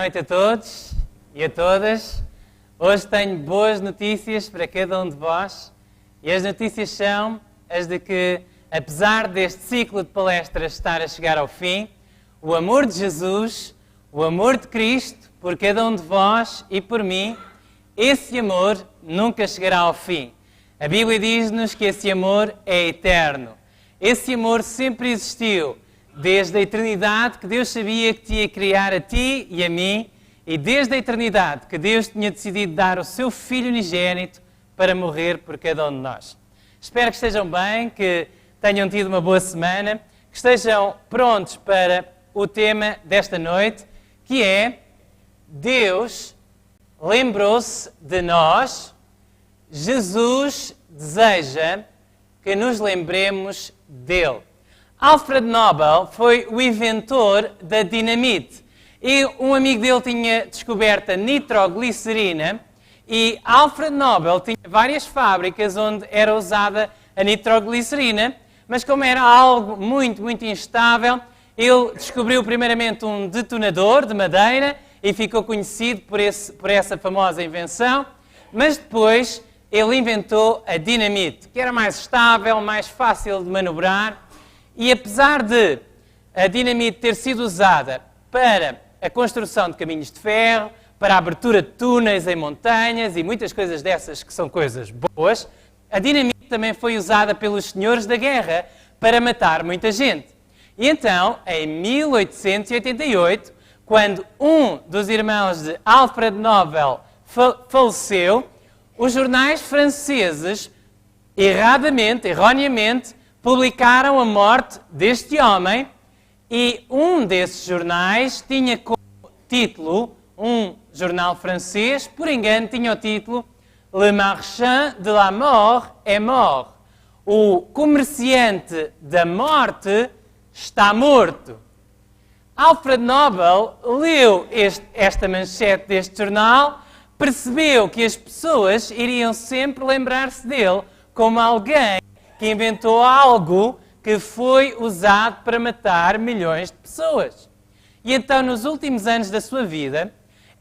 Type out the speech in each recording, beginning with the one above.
noite a todos e a todas. Hoje tenho boas notícias para cada um de vós e as notícias são as de que, apesar deste ciclo de palestras estar a chegar ao fim, o amor de Jesus, o amor de Cristo por cada um de vós e por mim, esse amor nunca chegará ao fim. A Bíblia diz-nos que esse amor é eterno. Esse amor sempre existiu. Desde a eternidade que Deus sabia que te ia criar a ti e a mim, e desde a eternidade que Deus tinha decidido dar o seu Filho unigênito para morrer por cada um de nós. Espero que estejam bem, que tenham tido uma boa semana, que estejam prontos para o tema desta noite, que é Deus lembrou-se de nós. Jesus deseja que nos lembremos dele. Alfred Nobel foi o inventor da dinamite e um amigo dele tinha descoberto a nitroglicerina e Alfred Nobel tinha várias fábricas onde era usada a nitroglicerina, mas como era algo muito instável, ele descobriu primeiramente um detonador de madeira e ficou conhecido por essa famosa invenção, mas depois ele inventou a dinamite, que era mais estável, mais fácil de manobrar. E apesar de a dinamite ter sido usada para a construção de caminhos de ferro, para a abertura de túneis em montanhas e muitas coisas dessas que são coisas boas, a dinamite também foi usada pelos senhores da guerra para matar muita gente. E então, em 1888, quando um dos irmãos de Alfred Nobel faleceu, os jornais franceses, erroneamente, publicaram a morte deste homem e um desses jornais tinha como título, um jornal francês, por engano, tinha o título Le Marchand de la Mort est mort. O comerciante da morte está morto. Alfred Nobel leu esta manchete deste jornal, percebeu que as pessoas iriam sempre lembrar-se dele como alguém que inventou algo que foi usado para matar milhões de pessoas. E então, nos últimos anos da sua vida,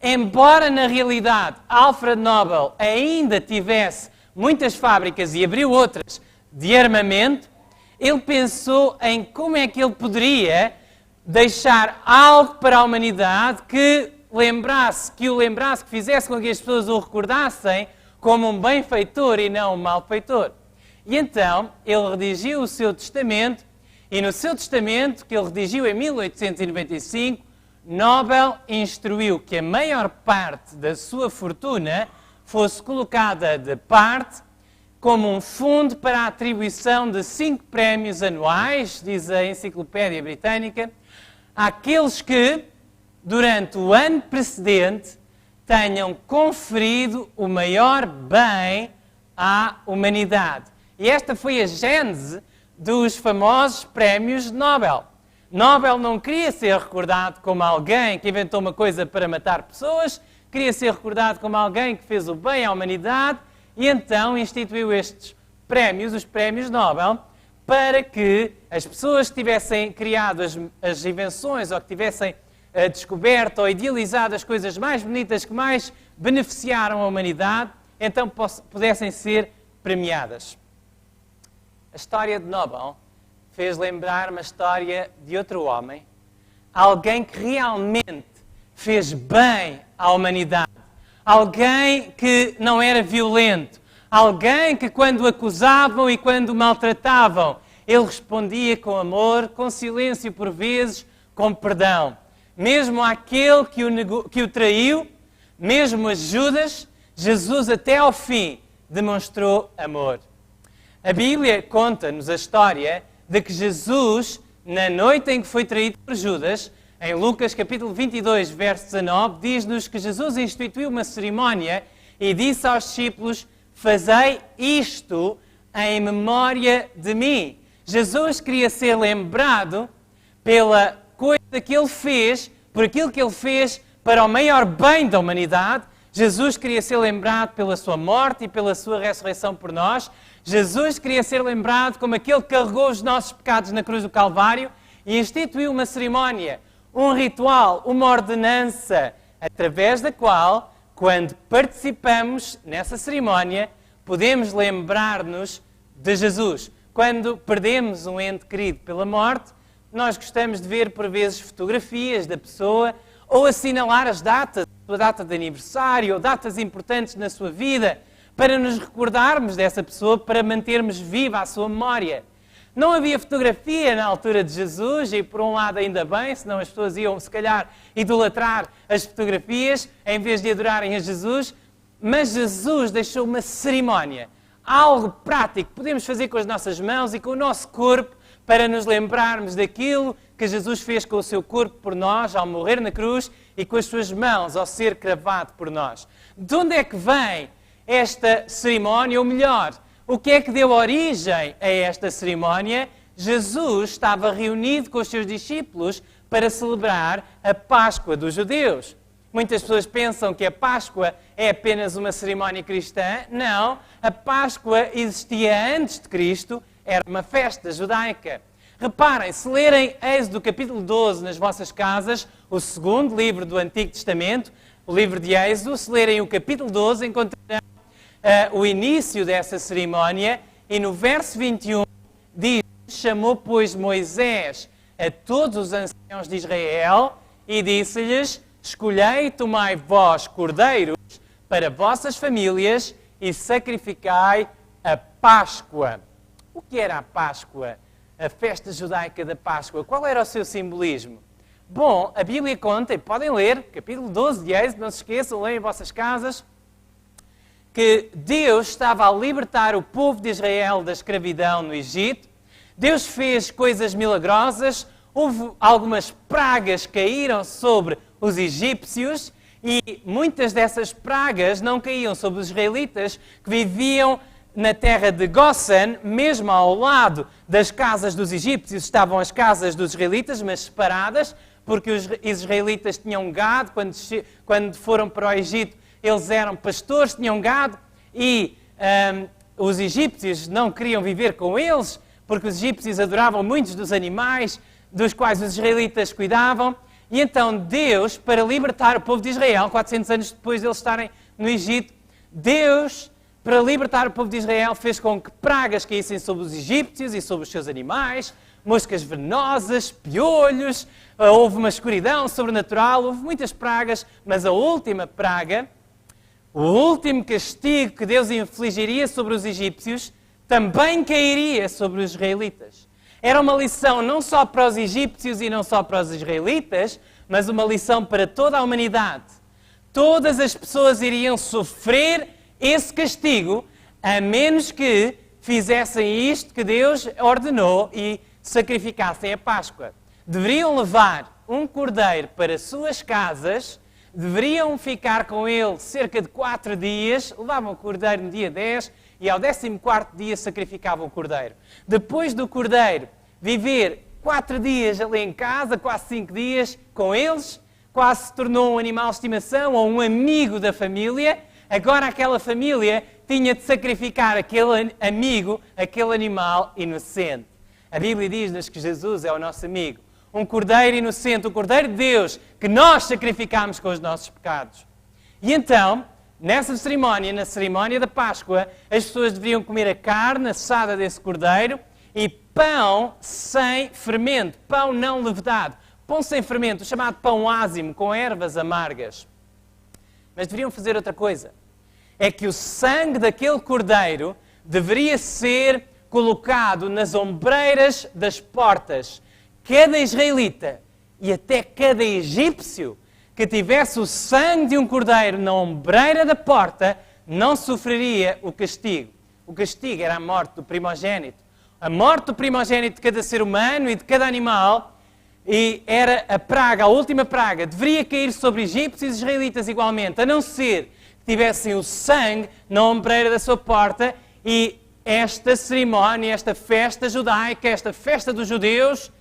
embora na realidade Alfred Nobel ainda tivesse muitas fábricas e abriu outras de armamento, ele pensou em como é que ele poderia deixar algo para a humanidade que o lembrasse, que fizesse com que as pessoas o recordassem como um benfeitor e não um malfeitor. E então, ele redigiu o seu testamento, e no seu testamento, que ele redigiu em 1895, Nobel instruiu que a maior parte da sua fortuna fosse colocada de parte como um fundo para a atribuição de 5 prémios anuais, diz a Enciclopédia Britânica, àqueles que, durante o ano precedente, tenham conferido o maior bem à humanidade. E esta foi a gênese dos famosos prémios Nobel. Nobel não queria ser recordado como alguém que inventou uma coisa para matar pessoas, queria ser recordado como alguém que fez o bem à humanidade e então instituiu estes prémios, os prémios Nobel, para que as pessoas que tivessem criado as invenções ou que tivessem descoberto ou idealizado as coisas mais bonitas que mais beneficiaram a humanidade, então pudessem ser premiadas. A história de Nobel fez lembrar uma história de outro homem, alguém que realmente fez bem à humanidade, alguém que não era violento, alguém que quando o acusavam e quando o maltratavam, ele respondia com amor, com silêncio por vezes, com perdão. Mesmo àquele que o traiu, mesmo a Judas, Jesus até ao fim demonstrou amor. A Bíblia conta-nos a história de que Jesus, na noite em que foi traído por Judas, em Lucas capítulo 22, verso 19, diz-nos que Jesus instituiu uma cerimónia e disse aos discípulos: fazei isto em memória de mim. Jesus queria ser lembrado pela coisa que ele fez, por aquilo que ele fez para o maior bem da humanidade. Jesus queria ser lembrado pela sua morte e pela sua ressurreição por nós. Jesus queria ser lembrado como aquele que carregou os nossos pecados na cruz do Calvário e instituiu uma cerimónia, um ritual, uma ordenança através da qual, quando participamos nessa cerimónia, podemos lembrar-nos de Jesus. Quando perdemos um ente querido pela morte, nós gostamos de ver, por vezes, fotografias da pessoa ou assinalar as datas, a sua data de aniversário ou datas importantes na sua vida, para nos recordarmos dessa pessoa, para mantermos viva a sua memória. Não havia fotografia na altura de Jesus e, por um lado, ainda bem, senão as pessoas iam, se calhar, idolatrar as fotografias em vez de adorarem a Jesus. Mas Jesus deixou uma cerimónia, algo prático que podemos fazer com as nossas mãos e com o nosso corpo para nos lembrarmos daquilo que Jesus fez com o seu corpo por nós ao morrer na cruz e com as suas mãos ao ser cravado por nós. De onde é que vem esta cerimónia? Ou melhor, o que é que deu origem a esta cerimónia? Jesus estava reunido com os seus discípulos para celebrar a Páscoa dos judeus. Muitas pessoas pensam que a Páscoa é apenas uma cerimónia cristã. Não, a Páscoa existia antes de Cristo, era uma festa judaica. Reparem, se lerem Êxodo capítulo 12 nas vossas casas, o segundo livro do Antigo Testamento, o livro de Êxodo, se lerem o capítulo 12, encontrarão o início dessa cerimónia, e no verso 21 diz: chamou, pois, Moisés a todos os anciãos de Israel e disse-lhes: escolhei e tomai vós cordeiros para vossas famílias e sacrificai a Páscoa. O que era a Páscoa? A festa judaica da Páscoa. Qual era o seu simbolismo? Bom, a Bíblia conta, e podem ler, capítulo 12 de Êxodo, não se esqueçam, leiam em vossas casas, que Deus estava a libertar o povo de Israel da escravidão no Egito. Deus fez coisas milagrosas, houve algumas pragas que caíram sobre os egípcios e muitas dessas pragas não caíam sobre os israelitas que viviam na terra de Gósen, mesmo ao lado das casas dos egípcios estavam as casas dos israelitas, mas separadas, porque os israelitas tinham gado, quando foram para o Egito eles eram pastores, tinham gado, e os egípcios não queriam viver com eles, porque os egípcios adoravam muitos dos animais dos quais os israelitas cuidavam. E então Deus, para libertar o povo de Israel, 400 anos depois de eles estarem no Egito, Deus, para libertar o povo de Israel, fez com que pragas caíssem sobre os egípcios e sobre os seus animais, moscas venenosas, piolhos, houve uma escuridão sobrenatural, houve muitas pragas, mas a última praga, o último castigo que Deus infligiria sobre os egípcios, também cairia sobre os israelitas. Era uma lição não só para os egípcios e não só para os israelitas, mas uma lição para toda a humanidade. Todas as pessoas iriam sofrer esse castigo, a menos que fizessem isto que Deus ordenou e sacrificassem a Páscoa. Deveriam levar um cordeiro para suas casas, deveriam ficar com ele cerca de 4 dias, levavam o cordeiro no dia 10 e ao 14º dia sacrificavam o cordeiro. Depois do cordeiro viver 4 dias ali em casa, quase 5 dias com eles, quase se tornou um animal de estimação ou um amigo da família. Agora aquela família tinha de sacrificar aquele amigo, aquele animal inocente. A Bíblia diz-nos que Jesus é o nosso amigo. Um cordeiro inocente, o cordeiro de Deus, que nós sacrificamos com os nossos pecados. E então, nessa cerimónia, na cerimónia da Páscoa, as pessoas deveriam comer a carne assada desse cordeiro e pão sem fermento, pão não levedado, pão sem fermento, o chamado pão ázimo, com ervas amargas. Mas deveriam fazer outra coisa. É que o sangue daquele cordeiro deveria ser colocado nas ombreiras das portas. Cada israelita e até cada egípcio que tivesse o sangue de um cordeiro na ombreira da porta não sofreria o castigo. O castigo era a morte do primogênito. A morte do primogênito de cada ser humano e de cada animal, e era a praga, a última praga, deveria cair sobre egípcios e israelitas igualmente, a não ser que tivessem o sangue na ombreira da sua porta. E esta cerimónia, esta festa judaica, esta festa dos judeus,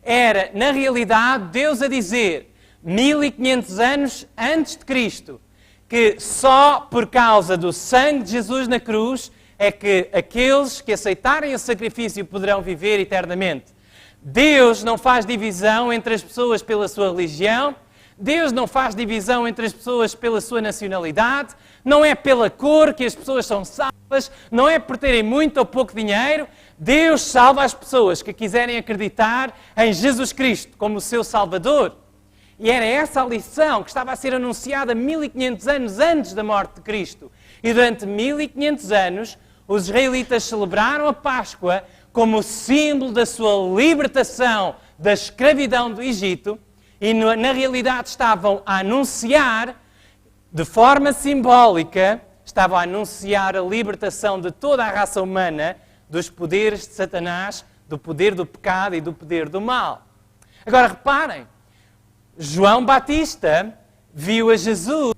era, na realidade, Deus a dizer, 1500 anos antes de Cristo, que só por causa do sangue de Jesus na cruz é que aqueles que aceitarem o sacrifício poderão viver eternamente. Deus não faz divisão entre as pessoas pela sua religião. Deus não faz divisão entre as pessoas pela sua nacionalidade, não é pela cor que as pessoas são salvas, não é por terem muito ou pouco dinheiro. Deus salva as pessoas que quiserem acreditar em Jesus Cristo como o seu Salvador. E era essa a lição que estava a ser anunciada 1500 anos antes da morte de Cristo. E durante 1500 anos, os israelitas celebraram a Páscoa como símbolo da sua libertação da escravidão do Egito e, na realidade, estavam a anunciar, de forma simbólica, estavam a anunciar a libertação de toda a raça humana dos poderes de Satanás, do poder do pecado e do poder do mal. Agora, reparem, João Batista viu a Jesus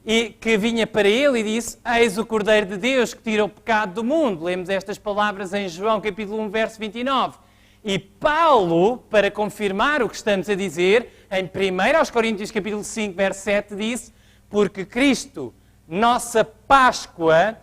e que vinha para ele e disse: eis o Cordeiro de Deus que tira o pecado do mundo. Lemos estas palavras em João capítulo 1, verso 29. E Paulo, para confirmar o que estamos a dizer, em 1 Coríntios capítulo 5, verso 7, disse: porque Cristo, nossa Páscoa,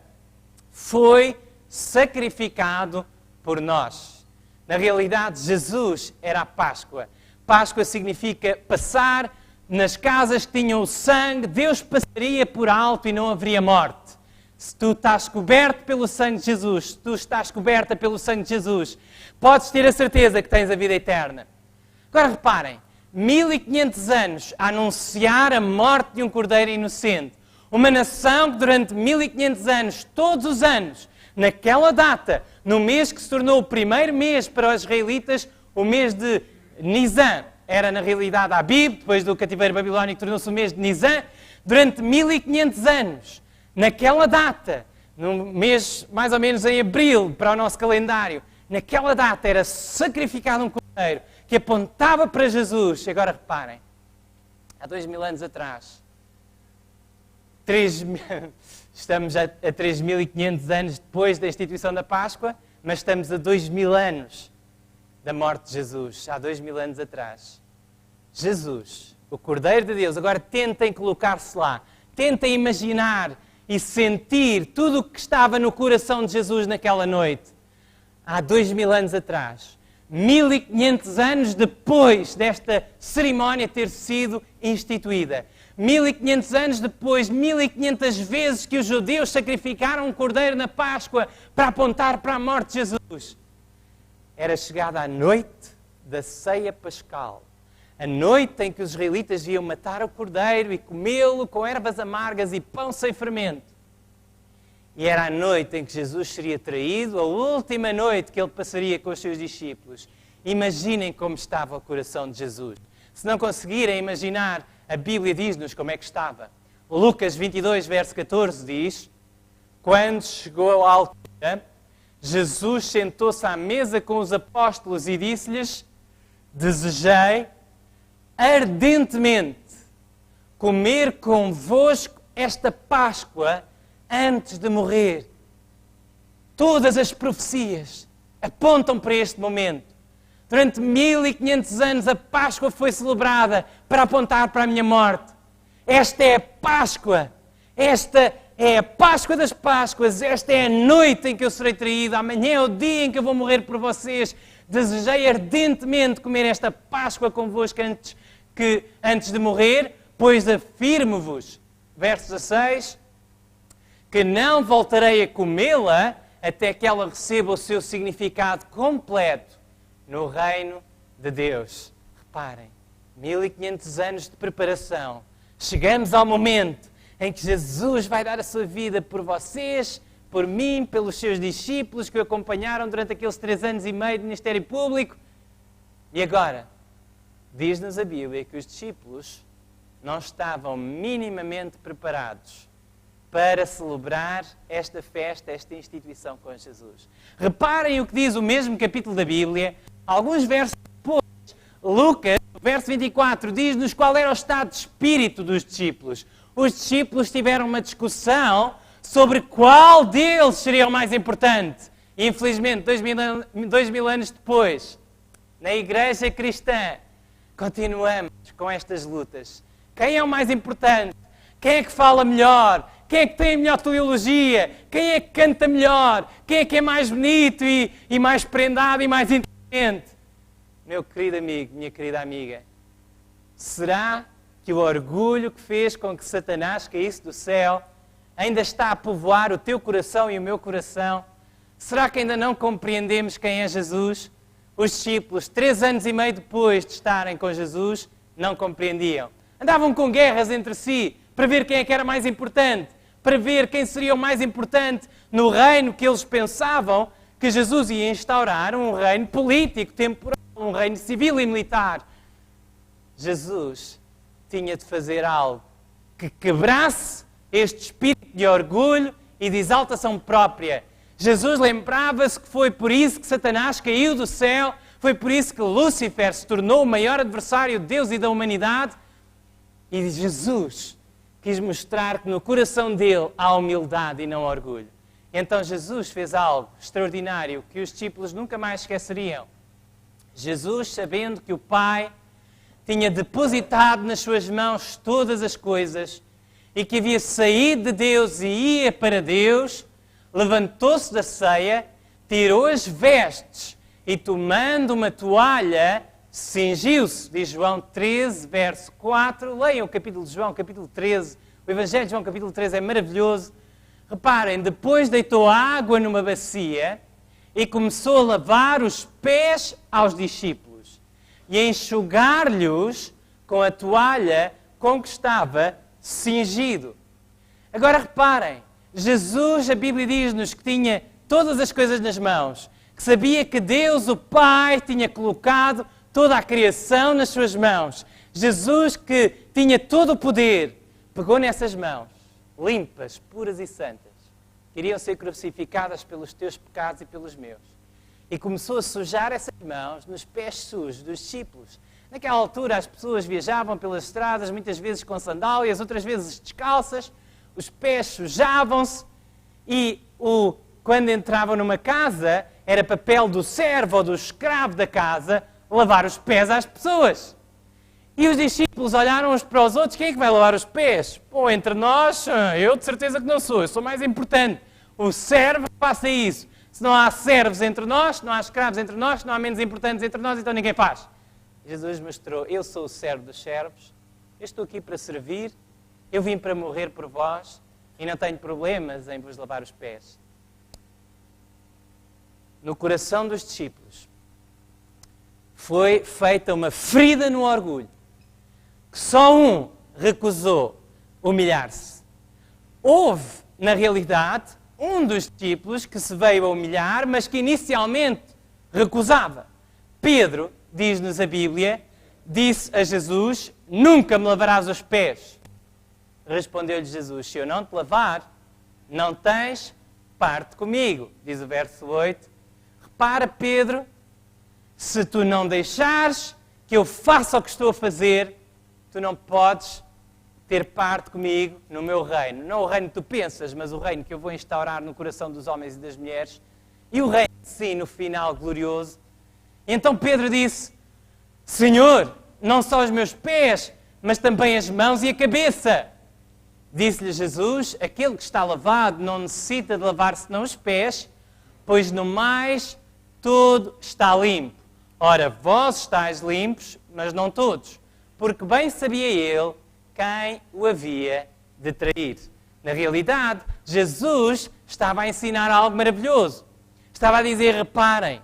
foi sacrificado por nós. Na realidade, Jesus era a Páscoa. Páscoa significa passar nas casas que tinham o sangue, Deus passaria por alto e não haveria morte. Se tu estás coberto pelo sangue de Jesus, se tu estás coberta pelo sangue de Jesus, podes ter a certeza que tens a vida eterna. Agora reparem, 1500 anos a anunciar a morte de um cordeiro inocente. Uma nação que durante 1500 anos, todos os anos, naquela data, no mês que se tornou o primeiro mês para os israelitas, o mês de Nisan, era na realidade Abib, depois do cativeiro babilónico tornou-se o mês de Nisan, durante 1500 anos, naquela data, no mês mais ou menos em abril para o nosso calendário, naquela data era sacrificado um cordeiro que apontava para Jesus. Agora reparem, há 2000 anos atrás, estamos a 3500 anos depois da instituição da Páscoa, mas estamos a 2000 anos da morte de Jesus, há 2000 anos atrás. Jesus, o Cordeiro de Deus, agora tentem colocar-se lá, tentem imaginar e sentir tudo o que estava no coração de Jesus naquela noite. Há 2000 anos atrás, 1500 anos depois desta cerimónia ter sido instituída. 1500 anos depois, 1500 vezes que os judeus sacrificaram um cordeiro na Páscoa para apontar para a morte de Jesus. Era chegada a noite da ceia pascal. A noite em que os israelitas iam matar o cordeiro e comê-lo com ervas amargas e pão sem fermento. E era a noite em que Jesus seria traído, a última noite que ele passaria com os seus discípulos. Imaginem como estava o coração de Jesus. Se não conseguirem imaginar, a Bíblia diz-nos como é que estava. Lucas 22, verso 14 diz: quando chegou à altura, Jesus sentou-se à mesa com os apóstolos e disse-lhes: desejei ardentemente comer convosco esta Páscoa antes de morrer. Todas as profecias apontam para este momento. Durante 1500 anos a Páscoa foi celebrada para apontar para a minha morte. Esta é a Páscoa. Esta é a Páscoa das Páscoas. Esta é a noite em que eu serei traído. Amanhã é o dia em que eu vou morrer por vocês. Desejei ardentemente comer esta Páscoa convosco antes de morrer, pois afirmo-vos, verso 16, que não voltarei a comê-la até que ela receba o seu significado completo no reino de Deus. Reparem, 1500 anos de preparação. Chegamos ao momento em que Jesus vai dar a sua vida por vocês, por mim, pelos seus discípulos que o acompanharam durante aqueles 3 anos e meio de ministério público. E agora, diz-nos a Bíblia que os discípulos não estavam minimamente preparados para celebrar esta festa, esta instituição com Jesus. Reparem o que diz o mesmo capítulo da Bíblia. Alguns versos depois, Lucas, verso 24, diz-nos qual era o estado de espírito dos discípulos. Os discípulos tiveram uma discussão sobre qual deles seria o mais importante. Infelizmente, 2000 anos depois, na igreja cristã, continuamos com estas lutas. Quem é o mais importante? Quem é que fala melhor? Quem é que tem a melhor teologia? Quem é que canta melhor? Quem é que é mais bonito e mais prendado e mais inteligente? Meu querido amigo, minha querida amiga, será que o orgulho que fez com que Satanás caísse do céu ainda está a povoar o teu coração e o meu coração? Será que ainda não compreendemos quem é Jesus? Os discípulos, 3 anos e meio depois de estarem com Jesus, não compreendiam. Andavam com guerras entre si, para ver quem é que era mais importante, para ver quem seria o mais importante no reino que eles pensavam que Jesus ia instaurar, um reino político, temporal, um reino civil e militar. Jesus tinha de fazer algo que quebrasse este espírito de orgulho e de exaltação própria. Jesus lembrava-se que foi por isso que Satanás caiu do céu, foi por isso que Lúcifer se tornou o maior adversário de Deus e da humanidade. E Jesus quis mostrar que no coração dele há humildade e não orgulho. Então Jesus fez algo extraordinário que os discípulos nunca mais esqueceriam. Jesus, sabendo que o Pai tinha depositado nas suas mãos todas as coisas e que havia saído de Deus e ia para Deus, levantou-se da ceia, tirou as vestes e, tomando uma toalha, cingiu-se. Diz João 13, verso 4. Leiam o capítulo de João, capítulo 13. O Evangelho de João, capítulo 13, é maravilhoso. Reparem, depois deitou água numa bacia e começou a lavar os pés aos discípulos e a enxugar-lhes com a toalha com que estava cingido. Agora reparem, Jesus, a Bíblia diz-nos que tinha todas as coisas nas mãos, que sabia que Deus, o Pai, tinha colocado toda a criação nas suas mãos. Jesus, que tinha todo o poder, pegou nessas mãos, limpas, puras e santas, que iriam ser crucificadas pelos teus pecados e pelos meus, e começou a sujar essas mãos nos pés sujos dos discípulos. Naquela altura as pessoas viajavam pelas estradas, muitas vezes com sandálias, outras vezes descalças, os pés sujavam-se e quando entravam numa casa, era papel do servo ou do escravo da casa lavar os pés às pessoas. E os discípulos olharam uns para os outros, quem é que vai lavar os pés? Pô, entre nós, eu de certeza que não sou, eu sou mais importante. O servo faça isso. Se não há servos entre nós, se não há escravos entre nós, se não há menos importantes entre nós, então ninguém faz. Jesus mostrou, eu sou o servo dos servos, eu estou aqui para servir, eu vim para morrer por vós e não tenho problemas em vos lavar os pés. No coração dos discípulos foi feita uma ferida no orgulho, que só um recusou humilhar-se. Houve, na realidade, um dos discípulos que se veio a humilhar, mas que inicialmente recusava. Pedro, diz-nos a Bíblia, disse a Jesus, nunca me lavarás os pés. Respondeu-lhe Jesus, se eu não te lavar, não tens parte comigo. Diz o verso 8. Repara, Pedro, se tu não deixares que eu faça o que estou a fazer, tu não podes ter parte comigo no meu reino. Não o reino que tu pensas, mas o reino que eu vou instaurar no coração dos homens e das mulheres. E o reino, sim, no final glorioso. Então Pedro disse, Senhor, não só os meus pés, mas também as mãos e a cabeça. Disse-lhe Jesus, aquele que está lavado não necessita de lavar senão os pés, pois no mais todo está limpo. Ora, vós estáis limpos, mas não todos, porque bem sabia ele quem o havia de trair. Na realidade, Jesus estava a ensinar algo maravilhoso. Estava a dizer, reparem,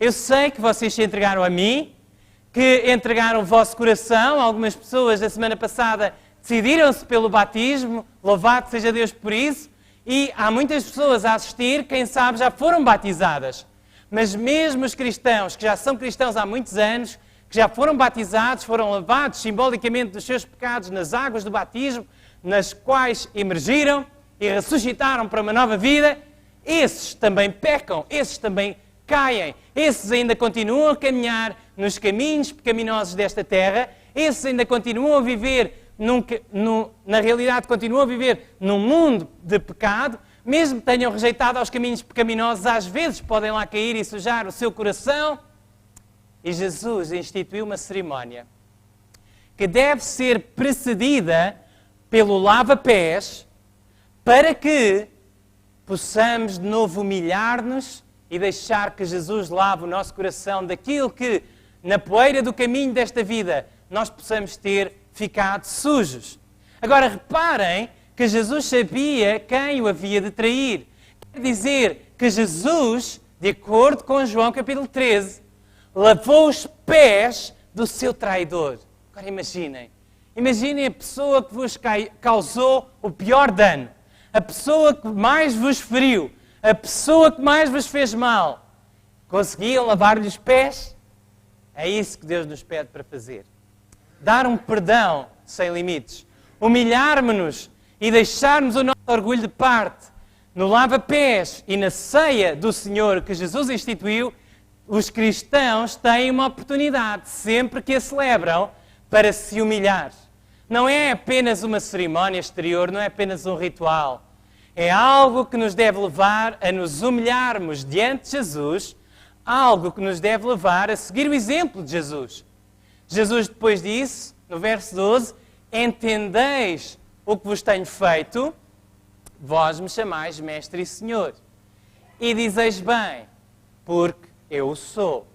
eu sei que vocês se entregaram a mim, que entregaram o vosso coração. Algumas pessoas, da semana passada, decidiram-se pelo batismo, louvado seja Deus por isso, e há muitas pessoas a assistir, quem sabe já foram batizadas. Mas mesmo os cristãos, que já são cristãos há muitos anos, que já foram batizados, foram lavados simbolicamente dos seus pecados nas águas do batismo, nas quais emergiram e ressuscitaram para uma nova vida, esses também pecam, esses também caem, esses ainda continuam a caminhar nos caminhos pecaminosos desta terra, esses ainda continuam a viver, na realidade continuam a viver num mundo de pecado, mesmo que tenham rejeitado aos caminhos pecaminosos, às vezes podem lá cair e sujar o seu coração. E Jesus instituiu uma cerimónia que deve ser precedida pelo lava-pés para que possamos de novo humilhar-nos e deixar que Jesus lave o nosso coração daquilo que, na poeira do caminho desta vida, nós possamos ter ficado sujos. Agora reparem que Jesus sabia quem o havia de trair. Quer dizer que Jesus, de acordo com João capítulo 13, lavou os pés do seu traidor. Agora imaginem a pessoa que vos causou o pior dano, a pessoa que mais vos feriu, a pessoa que mais vos fez mal. Conseguiam lavar-lhe os pés? É isso que Deus nos pede para fazer. Dar um perdão sem limites. Humilhar-nos e deixarmos o nosso orgulho de parte. No lava-pés e na ceia do Senhor que Jesus instituiu, os cristãos têm uma oportunidade, sempre que a celebram, para se humilhar. Não é apenas uma cerimónia exterior, não é apenas um ritual. É algo que nos deve levar a nos humilharmos diante de Jesus, algo que nos deve levar a seguir o exemplo de Jesus. Jesus depois disse, no verso 12, entendeis o que vos tenho feito, vós me chamais Mestre e Senhor. E dizeis bem, porque eu o sou.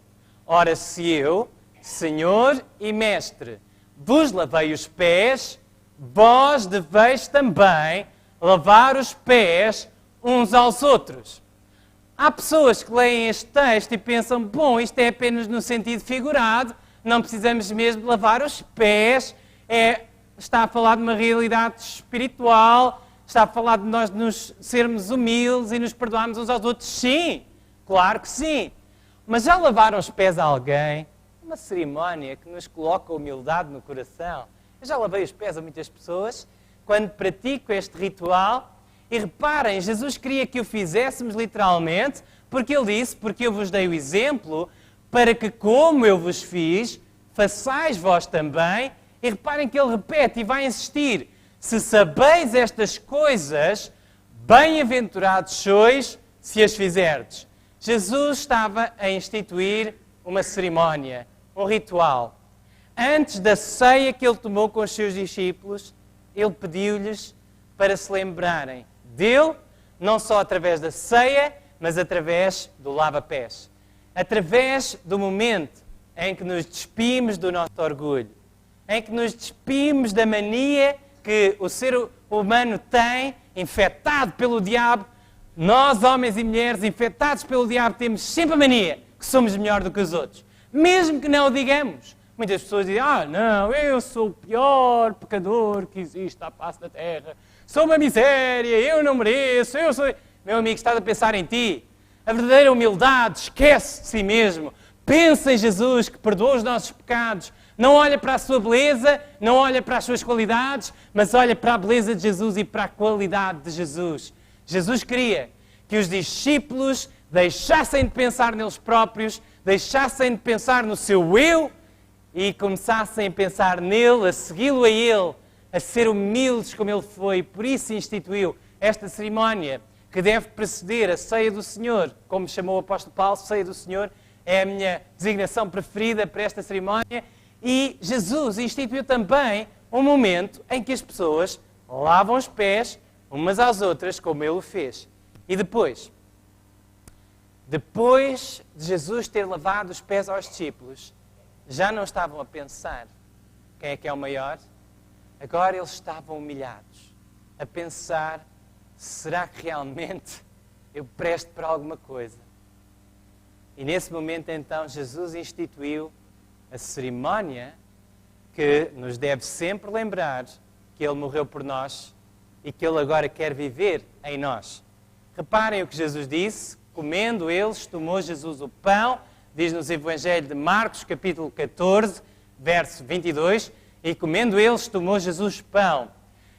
Ora, se eu, Senhor e Mestre, vos lavei os pés, vós deveis também lavar os pés uns aos outros. Há pessoas que leem este texto e pensam, bom, isto é apenas no sentido figurado, não precisamos mesmo de lavar os pés, está a falar de uma realidade espiritual, está a falar de nós nos sermos humildes e nos perdoarmos uns aos outros. Sim, claro que sim. Mas já lavaram os pés a alguém? Uma cerimónia que nos coloca a humildade no coração. Eu já lavei os pés a muitas pessoas quando pratico este ritual. E reparem, Jesus queria que o fizéssemos literalmente, porque Ele disse, porque eu vos dei o exemplo, para que como eu vos fiz, façais vós também. E reparem que Ele repete e vai insistir. Se sabeis estas coisas, bem-aventurados sois se as fizerdes. Jesus estava a instituir uma cerimónia, um ritual. Antes da ceia que Ele tomou com os seus discípulos, Ele pediu-lhes para se lembrarem dele, não só através da ceia, mas através do lava-pés. Através do momento em que nos despimos do nosso orgulho, em que nos despimos da mania que o ser humano tem, infectado pelo diabo. Nós, homens e mulheres, infectados pelo diabo, temos sempre a mania que somos melhor do que os outros. Mesmo que não o digamos. Muitas pessoas dizem, não, eu sou o pior pecador que existe à face da terra. Sou uma miséria, eu não mereço, eu sou... Meu amigo, estás a pensar em ti. A verdadeira humildade esquece de si mesmo. Pensa em Jesus que perdoa os nossos pecados. Não olha para a sua beleza, não olha para as suas qualidades, mas olha para a beleza de Jesus e para a qualidade de Jesus. Jesus queria que os discípulos deixassem de pensar neles próprios, deixassem de pensar no seu eu e começassem a pensar nele, a segui-lo a ele, a ser humildes como ele foi. Por isso instituiu esta cerimónia que deve preceder a ceia do Senhor, como chamou o apóstolo Paulo, ceia do Senhor, é a minha designação preferida para esta cerimónia. E Jesus instituiu também um momento em que as pessoas lavam os pés umas às outras, como ele o fez. E depois de Jesus ter lavado os pés aos discípulos, já não estavam a pensar quem é o maior. Agora eles estavam humilhados, a pensar, será que realmente eu presto para alguma coisa? E nesse momento então Jesus instituiu a cerimónia que nos deve sempre lembrar que Ele morreu por nós e que Ele agora quer viver em nós. Reparem o que Jesus disse, comendo eles, tomou Jesus o pão, diz nos Evangelho de Marcos, capítulo 14, verso 22, e comendo eles, tomou Jesus pão,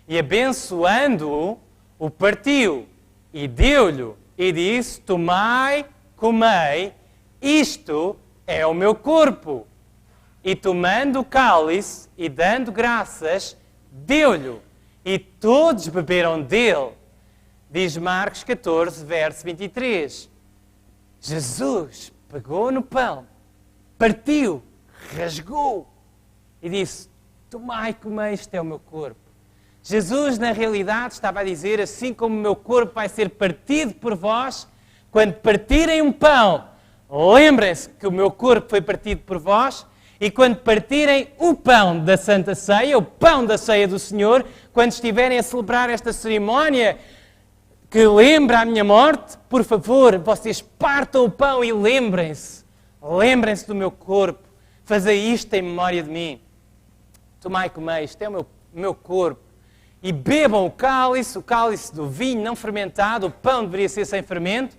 e abençoando-o, o partiu, e deu-lhe, e disse, tomai, comei, isto é o meu corpo. E tomando o cálice, e dando graças, deu-lhe, e todos beberam dele. Diz Marcos 14, verso 23. Jesus pegou no pão, partiu, rasgou, e disse, tomai, comei, isto é o meu corpo. Jesus, na realidade, estava a dizer, assim como o meu corpo vai ser partido por vós, quando partirem um pão, lembrem-se que o meu corpo foi partido por vós, E quando partirem o pão da Santa Ceia, o pão da Ceia do Senhor, quando estiverem a celebrar esta cerimónia que lembra a minha morte, por favor, vocês partam o pão e lembrem-se do meu corpo, fazei isto em memória de mim. Tomai e comei, isto é o meu corpo. E bebam o cálice do vinho não fermentado, o pão deveria ser sem fermento,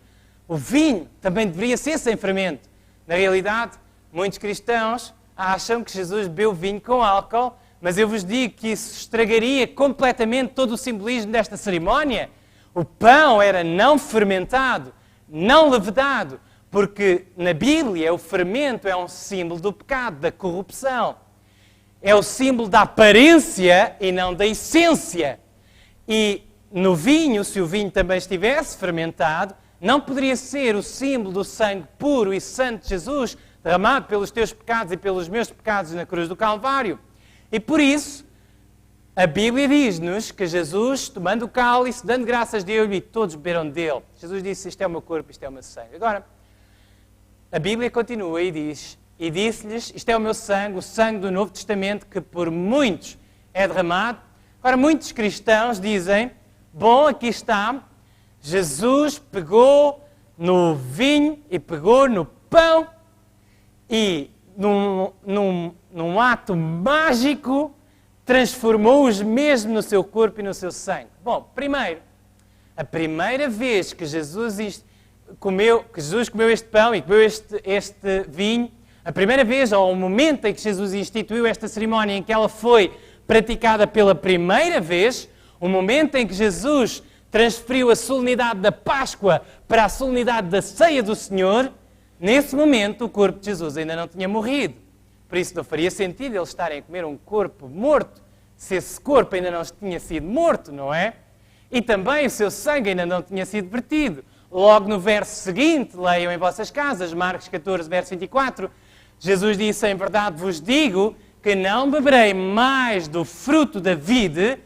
o vinho também deveria ser sem fermento. Na realidade, muitos cristãos acham que Jesus bebeu vinho com álcool, mas eu vos digo que isso estragaria completamente todo o simbolismo desta cerimónia. O pão era não fermentado, não levedado, porque na Bíblia o fermento é um símbolo do pecado, da corrupção. É o símbolo da aparência e não da essência. E no vinho, se o vinho também estivesse fermentado, não poderia ser o símbolo do sangue puro e santo de Jesus, derramado pelos teus pecados e pelos meus pecados na cruz do Calvário. E por isso, a Bíblia diz-nos que Jesus, tomando o cálice, dando graças a Deus, e todos beberam dele. Jesus disse, isto é o meu corpo, isto é o meu sangue. Agora, a Bíblia continua e diz, e disse-lhes, isto é o meu sangue, o sangue do Novo Testamento, que por muitos é derramado. Agora, muitos cristãos dizem, bom, aqui está, Jesus pegou no vinho e pegou no pão e num ato mágico transformou-os mesmo no seu corpo e no seu sangue. Bom, primeiro, a primeira vez que Jesus comeu este pão e comeu este vinho, a primeira vez, ou o momento em que Jesus instituiu esta cerimónia, em que ela foi praticada pela primeira vez, o momento em que Jesus transferiu a solenidade da Páscoa para a solenidade da Ceia do Senhor, nesse momento o corpo de Jesus ainda não tinha morrido. Por isso não faria sentido eles estarem a comer um corpo morto, se esse corpo ainda não tinha sido morto, não é? E também o seu sangue ainda não tinha sido vertido. Logo no verso seguinte, leiam em vossas casas, Marcos 14, verso 24, Jesus disse, em verdade vos digo, que não beberei mais do fruto da vide,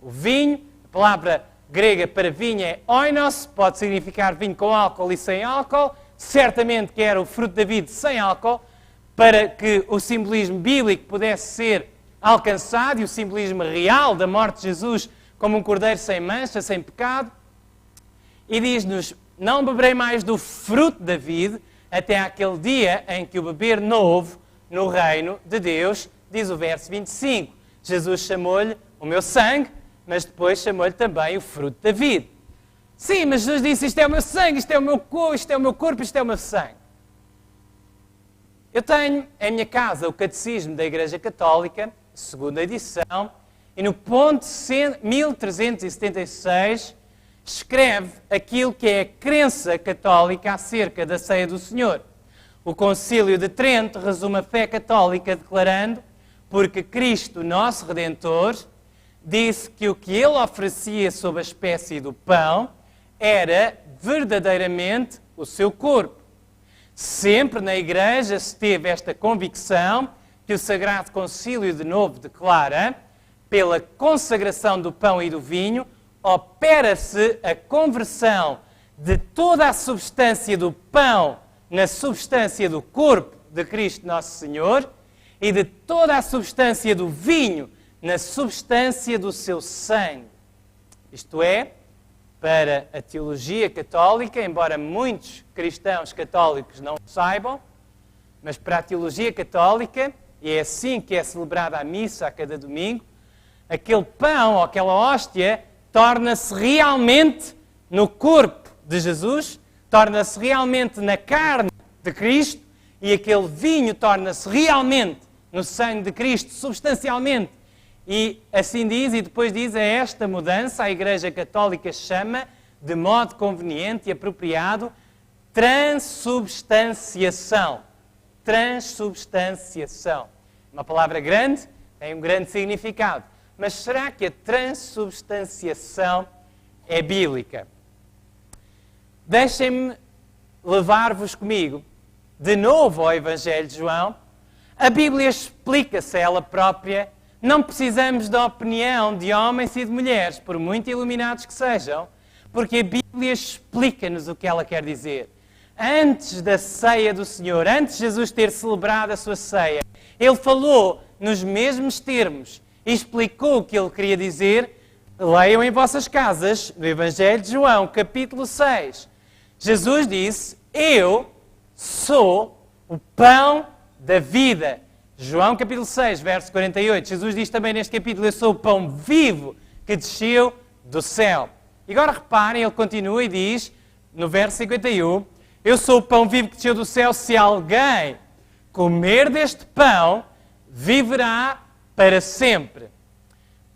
o vinho, a palavra grega para vinho é oinos, pode significar vinho com álcool e sem álcool, certamente que era o fruto da vide sem álcool, para que o simbolismo bíblico pudesse ser alcançado e o simbolismo real da morte de Jesus como um cordeiro sem mancha, sem pecado. E diz-nos, não beberei mais do fruto da vide até aquele dia em que o beber novo no reino de Deus, diz o verso 25. Jesus chamou-lhe o meu sangue, mas depois chamou-lhe também o fruto da vide. Sim, mas Jesus disse, isto é o meu sangue, isto é o meu corpo, isto é o meu corpo, isto é o meu sangue. Eu tenho em minha casa o Catecismo da Igreja Católica, segunda edição, e no ponto 1376 escreve aquilo que é a crença católica acerca da Ceia do Senhor. O Concílio de Trento resume a fé católica declarando, porque Cristo, nosso Redentor, disse que o que ele oferecia sob a espécie do pão era verdadeiramente o seu corpo. Sempre na Igreja se teve esta convicção que o Sagrado Concílio de novo declara, pela consagração do pão e do vinho, opera-se a conversão de toda a substância do pão na substância do corpo de Cristo Nosso Senhor e de toda a substância do vinho na substância do seu sangue. Isto é, para a teologia católica, embora muitos cristãos católicos não o saibam, mas para a teologia católica, e é assim que é celebrada a missa a cada domingo, aquele pão ou aquela hóstia torna-se realmente no corpo de Jesus, torna-se realmente na carne de Cristo, e aquele vinho torna-se realmente no sangue de Cristo, substancialmente. E assim diz, e depois diz, a esta mudança a Igreja Católica chama, de modo conveniente e apropriado, transubstanciação. Transubstanciação. Uma palavra grande, tem um grande significado. Mas será que a transubstanciação é bíblica? Deixem-me levar-vos comigo de novo ao Evangelho de João. A Bíblia explica-se a ela própria. Não precisamos da opinião de homens e de mulheres, por muito iluminados que sejam, porque a Bíblia explica-nos o que ela quer dizer. antes da ceia do Senhor, antes de Jesus ter celebrado a sua ceia, ele falou nos mesmos termos e explicou o que ele queria dizer. Leiam em vossas casas, no Evangelho de João, capítulo 6. Jesus disse, eu sou o pão da vida. João capítulo 6, verso 48. Jesus diz também neste capítulo, eu sou o pão vivo que desceu do céu. E agora reparem, ele continua e diz, no verso 51, eu sou o pão vivo que desceu do céu, se alguém comer deste pão, viverá para sempre.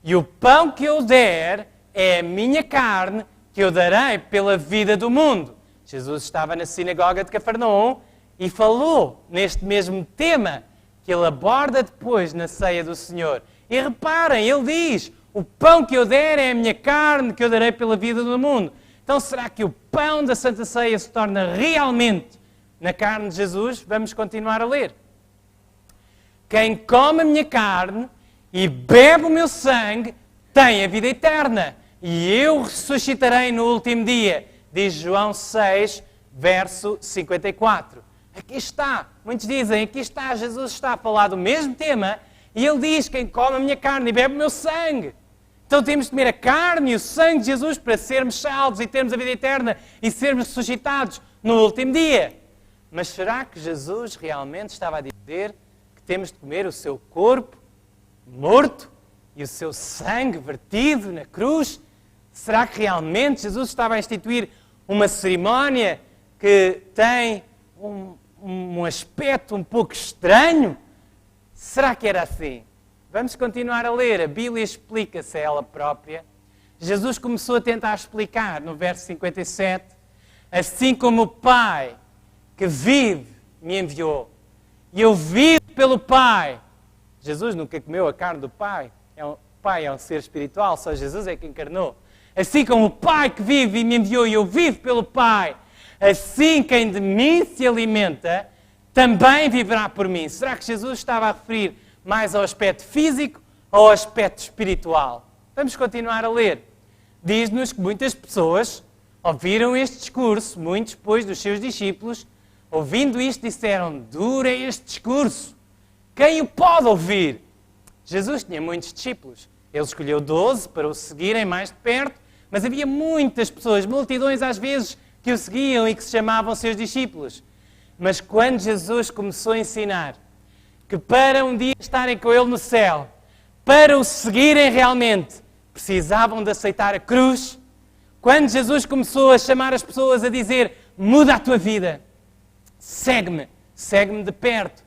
E o pão que eu der é a minha carne que eu darei pela vida do mundo. Jesus estava na sinagoga de Cafarnaum e falou neste mesmo tema que ele aborda depois na ceia do Senhor. E reparem, ele diz, o pão que eu der é a minha carne que eu darei pela vida do mundo. Então será que o pão da Santa Ceia se torna realmente na carne de Jesus? Vamos continuar a ler. Quem come a minha carne e bebe o meu sangue tem a vida eterna. E eu ressuscitarei no último dia. Diz João 6, verso 54. Aqui está. Muitos dizem, aqui está, Jesus está a falar do mesmo tema. E ele diz, quem come a minha carne e bebe o meu sangue. Então temos de comer a carne e o sangue de Jesus para sermos salvos e termos a vida eterna e sermos ressuscitados no último dia. Mas será que Jesus realmente estava a dizer que temos de comer o seu corpo morto e o seu sangue vertido na cruz? Será que realmente Jesus estava a instituir uma cerimónia que tem um aspecto um pouco estranho? Será que era assim? Vamos continuar a ler. A Bíblia explica-se a ela própria. Jesus começou a tentar explicar no verso 57. Assim como o Pai que vive me enviou, e eu vivo pelo Pai. Jesus nunca comeu a carne do Pai. O Pai é um ser espiritual, só Jesus é que encarnou. Assim como o Pai que vive e me enviou e eu vivo pelo Pai, assim quem de mim se alimenta, também viverá por mim. Será que Jesus estava a referir mais ao aspecto físico ou ao aspecto espiritual? Vamos continuar a ler. Diz-nos que muitas pessoas ouviram este discurso, muitos, pois, dos seus discípulos, ouvindo isto, disseram, duro é este discurso. Quem o pode ouvir? Jesus tinha muitos discípulos. Ele escolheu 12 para o seguirem mais de perto, mas havia muitas pessoas, multidões às vezes, que o seguiam e que se chamavam seus discípulos. Mas quando Jesus começou a ensinar que para um dia estarem com Ele no céu, para o seguirem realmente, precisavam de aceitar a cruz, quando Jesus começou a chamar as pessoas a dizer, muda a tua vida, segue-me de perto,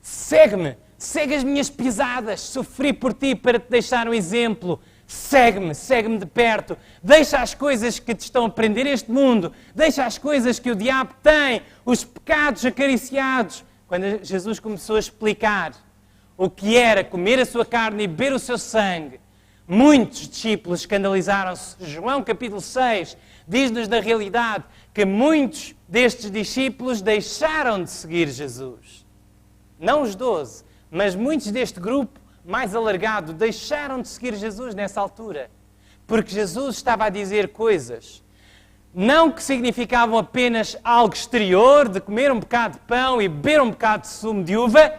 segue-me, segue as minhas pisadas, sofri por ti para te deixar um exemplo, segue-me de perto, deixa as coisas que te estão a prender este mundo, deixa as coisas que o diabo tem, os pecados acariciados. Quando Jesus começou a explicar o que era comer a sua carne e beber o seu sangue, muitos discípulos escandalizaram-se. João capítulo 6 diz-nos da realidade que muitos destes discípulos deixaram de seguir Jesus. Não os 12, mas muitos deste grupo mais alargado deixaram de seguir Jesus nessa altura. Porque Jesus estava a dizer coisas não que significavam apenas algo exterior, de comer um bocado de pão e beber um bocado de sumo de uva.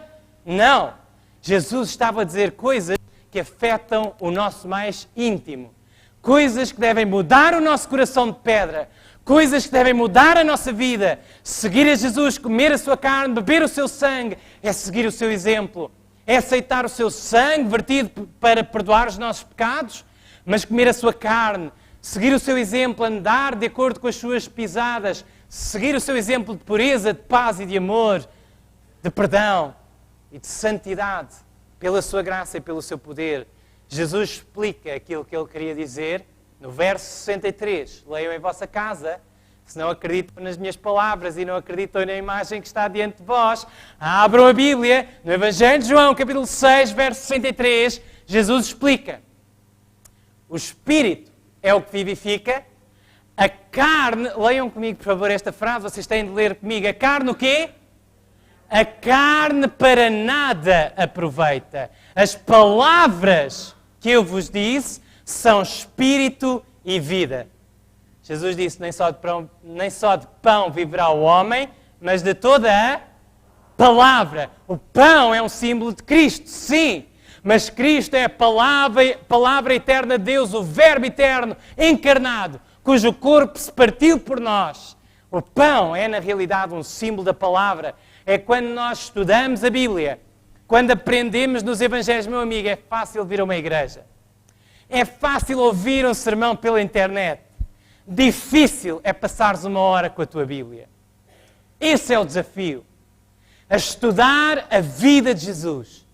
Não. Jesus estava a dizer coisas que afetam o nosso mais íntimo. Coisas que devem mudar o nosso coração de pedra. Coisas que devem mudar a nossa vida. Seguir a Jesus, comer a sua carne, beber o seu sangue, é seguir o seu exemplo. É aceitar o seu sangue vertido para perdoar os nossos pecados, mas comer a sua carne, seguir o seu exemplo, andar de acordo com as suas pisadas, seguir o seu exemplo de pureza, de paz e de amor, de perdão e de santidade, pela sua graça e pelo seu poder. Jesus explica aquilo que ele queria dizer no verso 63. Leiam em vossa casa. Se não acreditam nas minhas palavras e não acreditam na imagem que está diante de vós, abram a Bíblia, no Evangelho de João, capítulo 6, verso 63, Jesus explica. O Espírito é o que vivifica, a carne, leiam comigo, por favor, esta frase, vocês têm de ler comigo, a carne o quê? A carne para nada aproveita. As palavras que eu vos disse são Espírito e vida. Jesus disse, nem só de pão viverá o homem, mas de toda a palavra. O pão é um símbolo de Cristo, sim. Mas Cristo é a palavra eterna de Deus, o Verbo eterno encarnado, cujo corpo se partiu por nós. O pão é, na realidade, um símbolo da palavra. É quando nós estudamos a Bíblia, quando aprendemos nos Evangelhos, meu amigo, é fácil vir a uma igreja. É fácil ouvir um sermão pela internet. Difícil é passares uma hora com a tua Bíblia. Esse é o desafio. A estudar a vida de Jesus.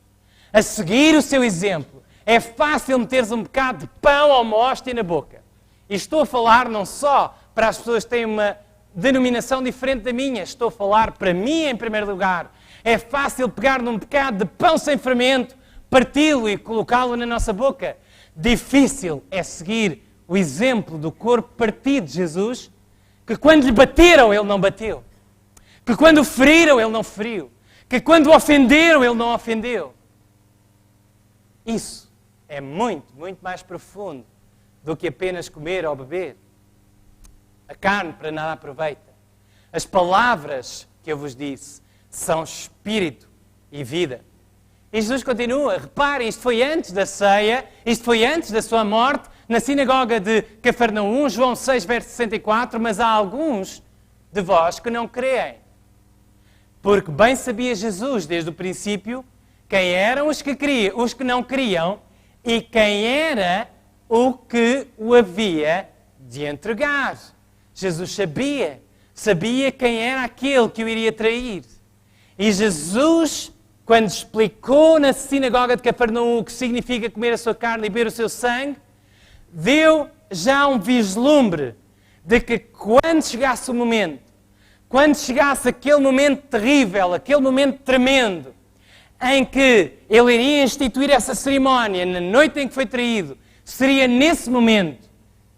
A seguir o seu exemplo. É fácil meteres um bocado de pão ou uma hóstia na boca. E estou a falar não só para as pessoas que têm uma denominação diferente da minha. Estou a falar para mim em primeiro lugar. É fácil pegar num bocado de pão sem fermento, parti-lo e colocá-lo na nossa boca. Difícil é seguir o exemplo do corpo partido de Jesus, que quando lhe bateram, ele não bateu. Que quando o feriram, ele não feriu. Que quando o ofenderam, ele não ofendeu. Isso é muito, muito mais profundo do que apenas comer ou beber. A carne para nada aproveita. As palavras que eu vos disse são espírito e vida. E Jesus continua, reparem, isto foi antes da ceia, isto foi antes da sua morte, na sinagoga de Cafarnaum, João 6, verso 64, mas há alguns de vós que não creem. Porque bem sabia Jesus desde o princípio quem eram os que não queriam e quem era o que o havia de entregar. Jesus sabia quem era aquele que o iria trair. E Jesus, quando explicou na sinagoga de Cafarnaum o que significa comer a sua carne e beber o seu sangue, deu já um vislumbre de que quando chegasse o momento, quando chegasse aquele momento terrível, aquele momento tremendo, em que ele iria instituir essa cerimónia na noite em que foi traído, seria nesse momento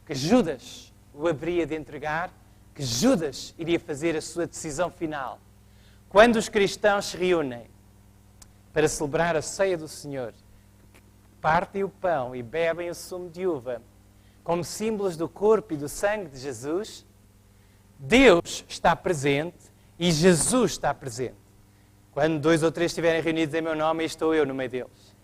que Judas o haveria de entregar, que Judas iria fazer a sua decisão final. Quando os cristãos se reúnem para celebrar a ceia do Senhor, partem o pão e bebem o sumo de uva, como símbolos do corpo e do sangue de Jesus, Deus está presente e Jesus está presente. Quando 2 ou 3 estiverem reunidos em meu nome, estou eu no meio deles.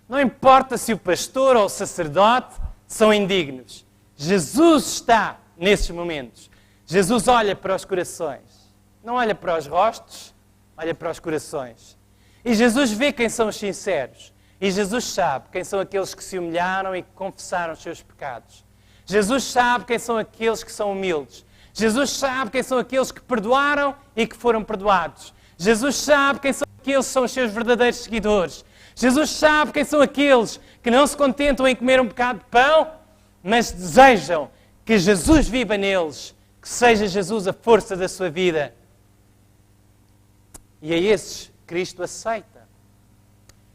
Não importa se o pastor ou o sacerdote são indignos. Jesus está nesses momentos. Jesus olha para os corações. Não olha para os rostos, olha para os corações. E Jesus vê quem são os sinceros. E Jesus sabe quem são aqueles que se humilharam e que confessaram os seus pecados. Jesus sabe quem são aqueles que são humildes. Jesus sabe quem são aqueles que perdoaram e que foram perdoados. Jesus sabe quem são aqueles que são os seus verdadeiros seguidores. Jesus sabe quem são aqueles que não se contentam em comer um bocado de pão, mas desejam que Jesus viva neles, que seja Jesus a força da sua vida. E a esses Cristo aceita.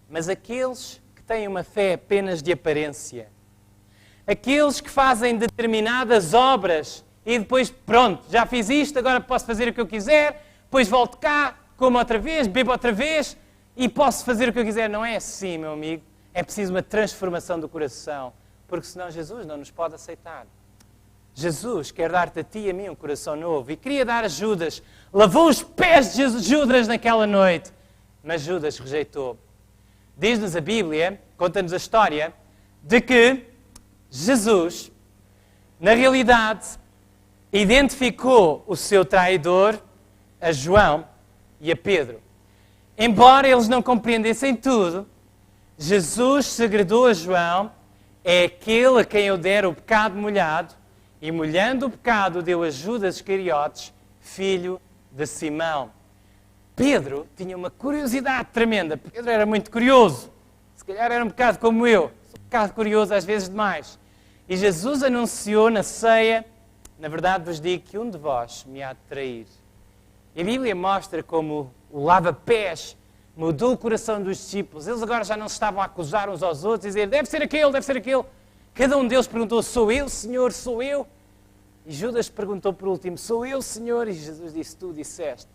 Mas aqueles que têm uma fé apenas de aparência, aqueles que fazem determinadas obras e depois, pronto, já fiz isto, agora posso fazer o que eu quiser, depois volto cá, como outra vez, bebo outra vez e posso fazer o que eu quiser. Não é assim, meu amigo. É preciso uma transformação do coração, porque senão Jesus não nos pode aceitar. Jesus quer dar-te a ti e a mim um coração novo e queria dar a Judas. Lavou os pés de Judas naquela noite, mas Judas rejeitou. Diz-nos a Bíblia, conta-nos a história, de que Jesus, na realidade, identificou o seu traidor a João e a Pedro. Embora eles não compreendessem tudo, Jesus segredou a João, é aquele a quem eu der o pecado molhado, e molhando o pecado deu a Judas Iscariotes, filho de Simão. Pedro tinha uma curiosidade tremenda. Pedro era muito curioso. Se calhar era um bocado como eu. Sou um bocado curioso às vezes demais. E Jesus anunciou na ceia, na verdade vos digo que um de vós me há de trair. E a Bíblia mostra como o lava-pés mudou o coração dos discípulos. Eles agora já não se estavam a acusar uns aos outros e dizer, deve ser aquele, deve ser aquele. Cada um deles perguntou, sou eu, Senhor, sou eu? E Judas perguntou por último, sou eu, Senhor? E Jesus disse, tu disseste.